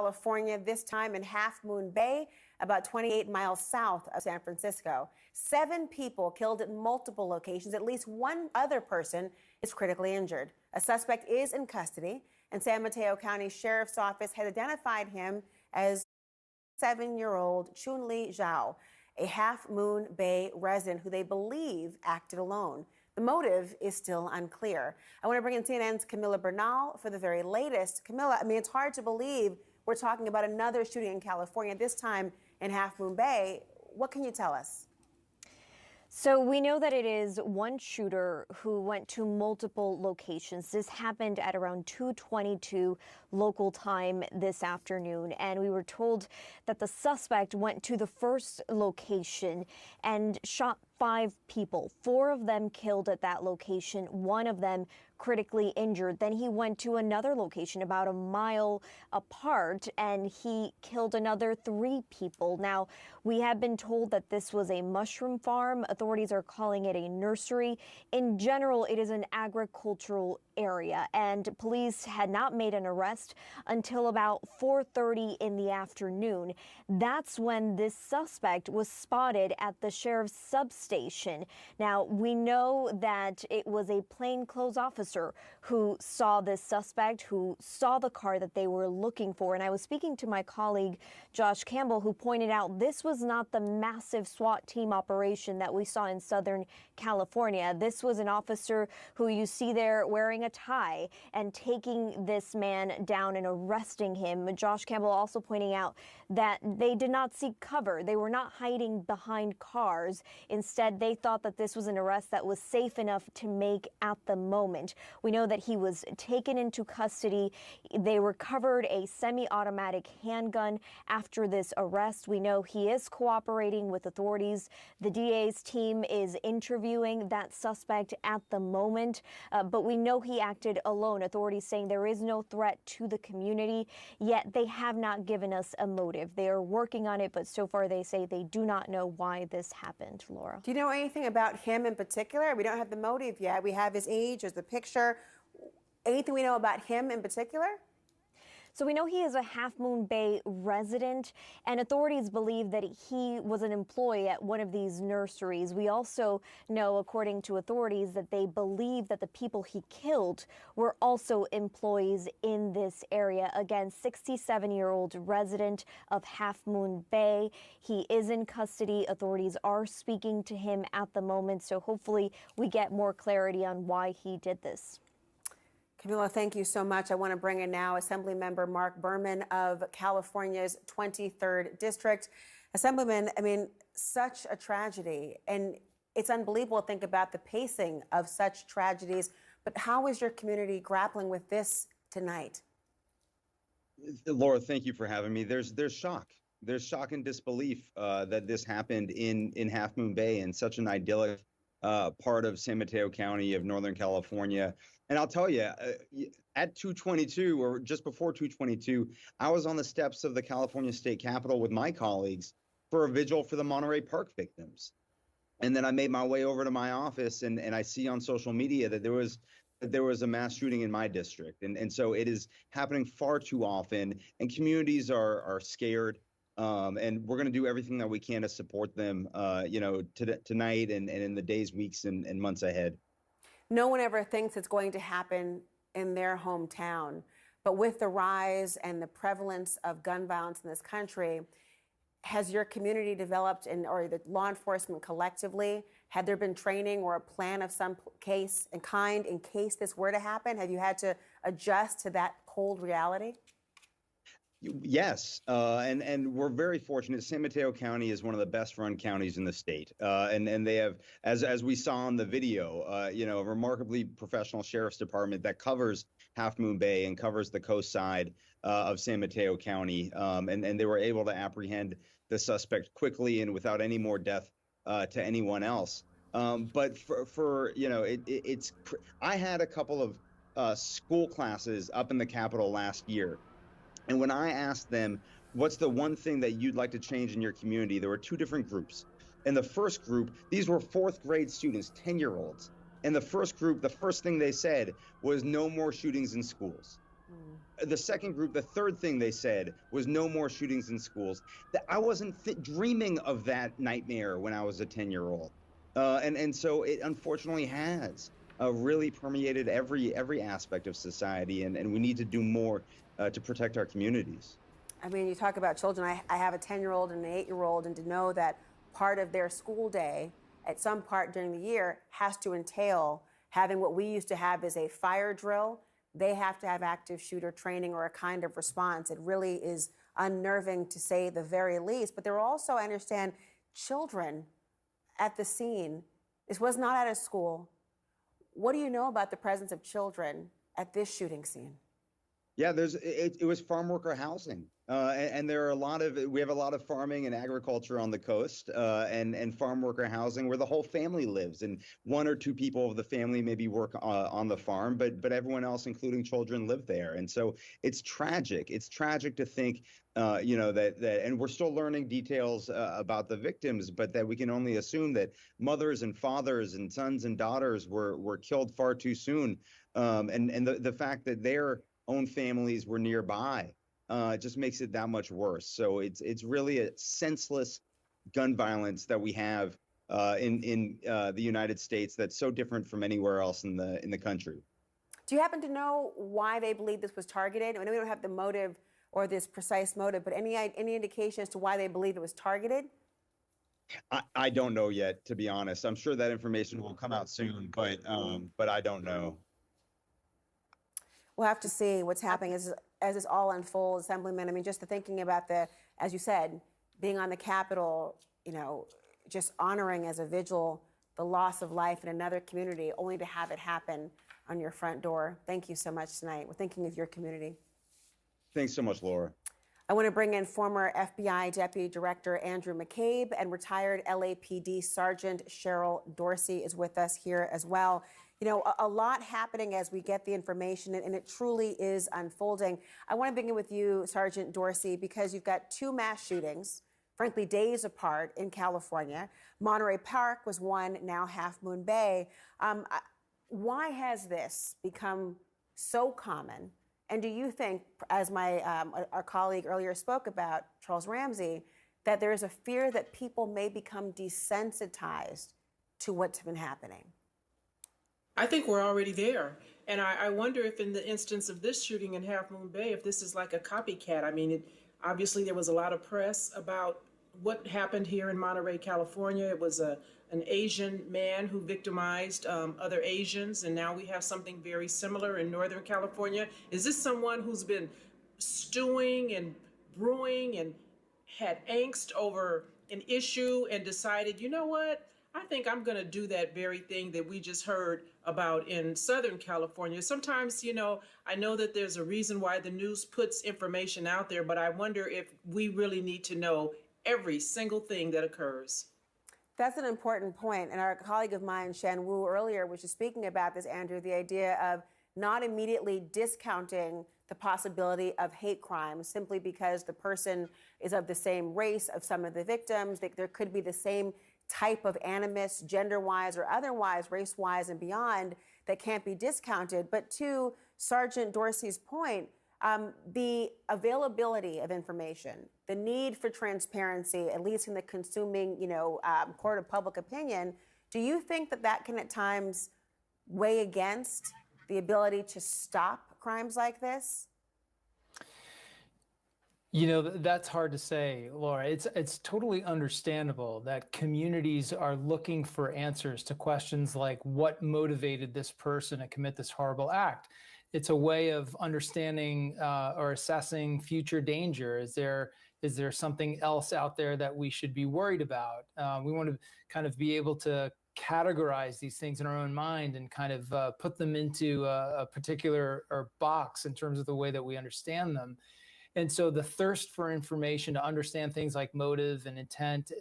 California, this time in Half Moon Bay, about 28 miles south of San Francisco. 7 people killed at multiple locations. At least one other person is critically injured. A suspect is in custody, and San Mateo County Sheriff's Office has identified him as 7-year-old Chun-Li Zhao, a Half Moon Bay resident who they believe acted alone. The motive is still unclear. I want to bring in CNN's Camila Bernal for the very latest. Camila, it's hard to believe we're talking about another shooting in California, this time in Half Moon Bay. What can you tell us? So we know that it is one shooter who went to multiple locations. This happened at around 2:22 local time this afternoon, and we were told that the suspect went to the first location and shot 5 people, 4 of them killed at that location, 1 of them critically injured. Then he went to another location about a mile apart and he killed another 3 people. Now, we have been told that this was a mushroom farm. Authorities are calling it a nursery. In general, it is an agricultural area, and police had not made an arrest until about 4:30 in the afternoon. That's when this suspect was spotted at the sheriff's substation. Now, we know that it was a plainclothes officer who saw this suspect, who saw the car that they were looking for. And I was speaking to my colleague, Josh Campbell, who pointed out this was not the massive SWAT team operation that we saw in Southern California. This was an officer who you see there wearing a tie and taking this man down and arresting him. Josh Campbell also pointing out that they did not seek cover. They were not hiding behind cars. Instead, they thought that this was an arrest that was safe enough to make at the moment. We know that he was taken into custody. They recovered a semi-automatic handgun after this arrest. We know he is cooperating with authorities. The DA's team is interviewing that suspect at the moment, but we know he acted alone. Authorities saying there is no threat to the community, yet they have not given us a motive. They are working on it, but so far they say they do not know why this happened. Laura. Do you know anything about him in particular? We don't have the motive yet. We have his age, there's the picture. Anything we know about him in particular? So we know he is a Half Moon Bay resident, and authorities believe that he was an employee at one of these nurseries. We also know, according to authorities, that they believe that the people he killed were also employees in this area. Again, 67-year-old resident of Half Moon Bay. He is in custody. Authorities are speaking to him at the moment, so hopefully we get more clarity on why he did this. Camila, thank you so much. I want to bring in now Assemblymember Mark Berman of California's 23rd District. Assemblyman, such a tragedy, and it's unbelievable to think about the pacing of such tragedies. But how is your community grappling with this tonight? Laura, thank you for having me. There's shock. There's shock and disbelief that this happened in Half Moon Bay, in such an idyllic part of San Mateo County of Northern California. And I'll tell you, at 2:22 or just before 2:22, I was on the steps of the California State Capitol with my colleagues for a vigil for the Monterey Park victims. And then I made my way over to my office, and I see on social media that there was a mass shooting in my district. And so it is happening far too often, and communities are scared. And we're going to do everything that we can to support them, tonight and in the days, weeks, and months ahead. No one ever thinks it's going to happen in their hometown. But with the rise and the prevalence of gun violence in this country, has your community developed, or the law enforcement collectively, had there been training or a plan of some case in case this were to happen? Have you had to adjust to that cold reality? Yes, and we're very fortunate. San Mateo County is one of the best run counties in the state, and they have, as we saw in the video, a remarkably professional sheriff's department that covers Half Moon Bay and covers the coast side of San Mateo County, and they were able to apprehend the suspect quickly and without any more death to anyone else. But I had a couple of school classes up in the Capitol last year. And when I asked them, what's the one thing that you'd like to change in your community, there were 2 different groups. In the first group, these were 4th grade students, 10-year-olds. In the first group, the first thing they said was no more shootings in schools. The second group, the third thing they said was no more shootings in schools. That I wasn't dreaming of that nightmare when I was a 10-year-old, and so it unfortunately has really permeated every aspect of society, and we need to do more to protect our communities. I mean, you talk about children. I have a 10-year-old and an 8-year-old, and to know that part of their school day at some part during the year has to entail having what we used to have as a fire drill. They have to have active shooter training or a kind of response. It really is unnerving, to say the very least. But there were also, I understand, children at the scene. This was not at a school. What do you know about the presence of children at this shooting scene? Yeah, it was farm worker housing, and there are we have a lot of farming and agriculture on the coast, and farm worker housing where the whole family lives, and one or two people of the family maybe work on the farm, but everyone else, including children, live there, and so it's tragic. It's tragic to think, and we're still learning details about the victims, but that we can only assume that mothers and fathers and sons and daughters were killed far too soon, and the fact that their own families were nearby just makes it that much worse. So it's really a senseless gun violence that we have in the United States that's so different from anywhere else in the country. Do you happen to know why they believe this was targeted? I know we don't have the motive or this precise motive, but any indication as to why they believe it was targeted? I don't know yet, to be honest. I'm sure that information will come out soon, but I don't know. We'll have to see what's happening as this all unfolds, Assemblyman. I mean, just the thinking about as you said, being on the Capitol, just honoring as a vigil the loss of life in another community, only to have it happen on your front door. Thank you so much tonight. We're thinking of your community. Thanks so much, Laura. I want to bring in former FBI Deputy Director Andrew McCabe, and retired LAPD Sergeant Cheryl Dorsey is with us here as well. A lot happening as we get the information, and it truly is unfolding. I want to begin with you, Sergeant Dorsey, because you've got two mass shootings, frankly, days apart in California. Monterey Park was one, now Half Moon Bay. Why has this become so common? And do you think, as our colleague earlier spoke about, Charles Ramsey, that there is a fear that people may become desensitized to what's been happening? I think we're already there. And I wonder if in the instance of this shooting in Half Moon Bay, if this is like a copycat. I mean, obviously there was a lot of press about what happened here in Monterey, California. It was an Asian man who victimized other Asians, and now we have something very similar in Northern California. Is this someone who's been stewing and brewing and had angst over an issue and decided, you know what? I think I'm going to do that very thing that we just heard about in Southern California. Sometimes, I know that there's a reason why the news puts information out there, but I wonder if we really need to know every single thing that occurs. That's an important point. And our colleague of mine, Shan Wu, earlier was just speaking about this, Andrew, the idea of not immediately discounting the possibility of hate crimes simply because the person is of the same race of some of the victims. There could be the same type of animus, gender-wise or otherwise, race-wise and beyond, that can't be discounted. But to Sergeant Dorsey's point, the availability of information, the need for transparency, at least in the consuming, court of public opinion, do you think that can at times weigh against the ability to stop crimes like this? That's hard to say, Laura. It's totally understandable that communities are looking for answers to questions like what motivated this person to commit this horrible act. It's a way of understanding or assessing future danger. Is there something else out there that we should be worried about? We want to kind of be able to categorize these things in our own mind and kind of put them into a particular box in terms of the way that we understand them. And so the thirst for information to understand things like motive and intent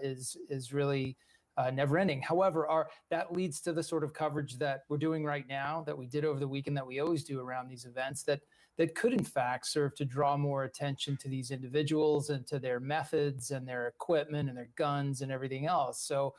is really never ending. However, that leads to the sort of coverage that we're doing right now, that we did over the weekend, that we always do around these events, that could in fact serve to draw more attention to these individuals and to their methods and their equipment and their guns and everything else. So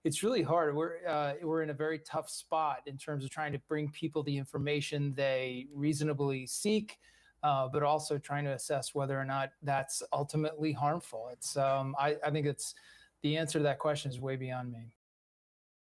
it's really hard. We're in a very tough spot in terms of trying to bring people the information they reasonably seek, but also trying to assess whether or not that's ultimately harmful. It's I think it's the answer to that question is way beyond me.